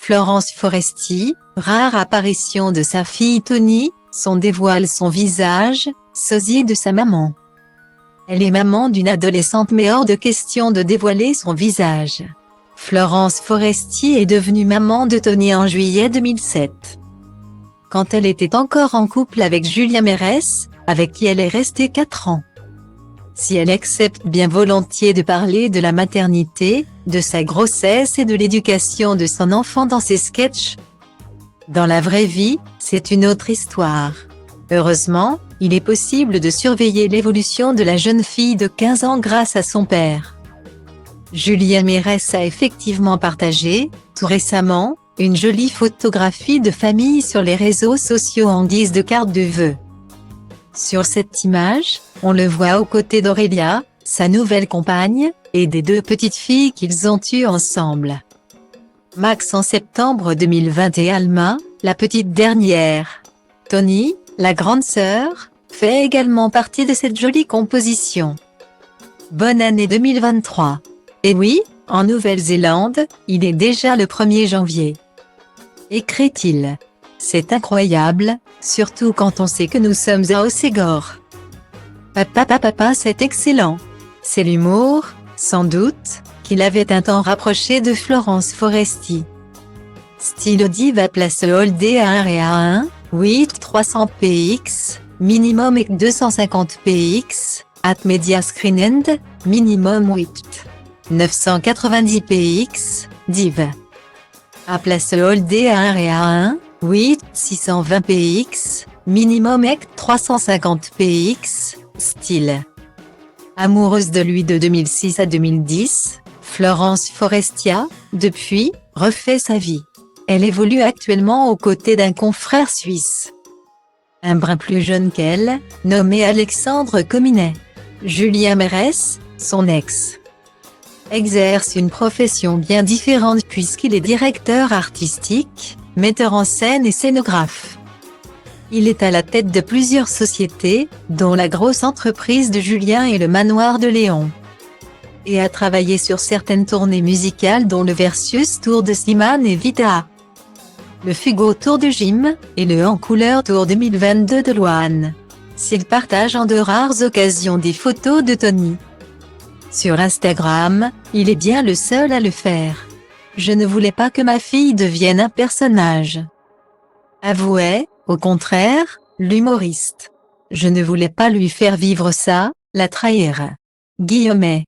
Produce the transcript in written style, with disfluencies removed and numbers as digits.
Florence Foresti, rare apparition de sa fille Toni, son dévoile son visage, sosie de sa maman. Elle est maman d'une adolescente mais hors de question de dévoiler son visage. Florence Foresti est devenue maman de Toni en juillet 2007. Quand elle était encore en couple avec Julien Mérès, avec qui elle est restée 4 ans. Si elle accepte bien volontiers de parler de la maternité, de sa grossesse et de l'éducation de son enfant dans ses sketchs, dans la vraie vie, c'est une autre histoire. Heureusement, il est possible de surveiller l'évolution de la jeune fille de 15 ans grâce à son père. Julien Mérès a effectivement partagé, tout récemment, une jolie photographie de famille sur les réseaux sociaux en guise de carte de vœux. Sur cette image, on le voit aux côtés d'Aurélia, sa nouvelle compagne, et des 2 petites filles qu'ils ont eues ensemble. Max en septembre 2020 et Alma, la petite dernière. Toni, la grande sœur, fait également partie de cette jolie composition. Bonne année 2023. Et oui, en Nouvelle-Zélande, il est déjà le 1er janvier. Écrit-il. C'est incroyable, surtout quand on sait que nous sommes à Hossegor. Papa, c'est excellent. C'est l'humour, sans doute, qu'il avait un temps rapproché de Florence Foresti. Style diva place Holdé à 1 et à 1, 8 300 px, minimum et 250 px, at media screen end, minimum 8 990 px, div. À place Holdé à 1 et à 1, 8 620 px, minimum et 350 px, style. Amoureuse de lui de 2006 à 2010, Florence Forestia, depuis, refait sa vie. Elle évolue actuellement aux côtés d'un confrère suisse. Un brin plus jeune qu'elle, nommé Alexandre Cominet. Julien Mérès, son ex, exerce une profession bien différente puisqu'il est directeur artistique, metteur en scène et scénographe. Il est à la tête de plusieurs sociétés, dont la grosse entreprise de Julien et le Manoir de Léon. Et a travaillé sur certaines tournées musicales dont le Versus Tour de Slimane et Vita, le Fugo Tour de Jim, et le En Couleur Tour 2022 de Loane. S'il partage en de rares occasions des photos de Toni sur Instagram, il est bien le seul à le faire. Je ne voulais pas que ma fille devienne un personnage, avouait, au contraire, l'humoriste. Je ne voulais pas lui faire vivre ça, la trahir. Guillaumet.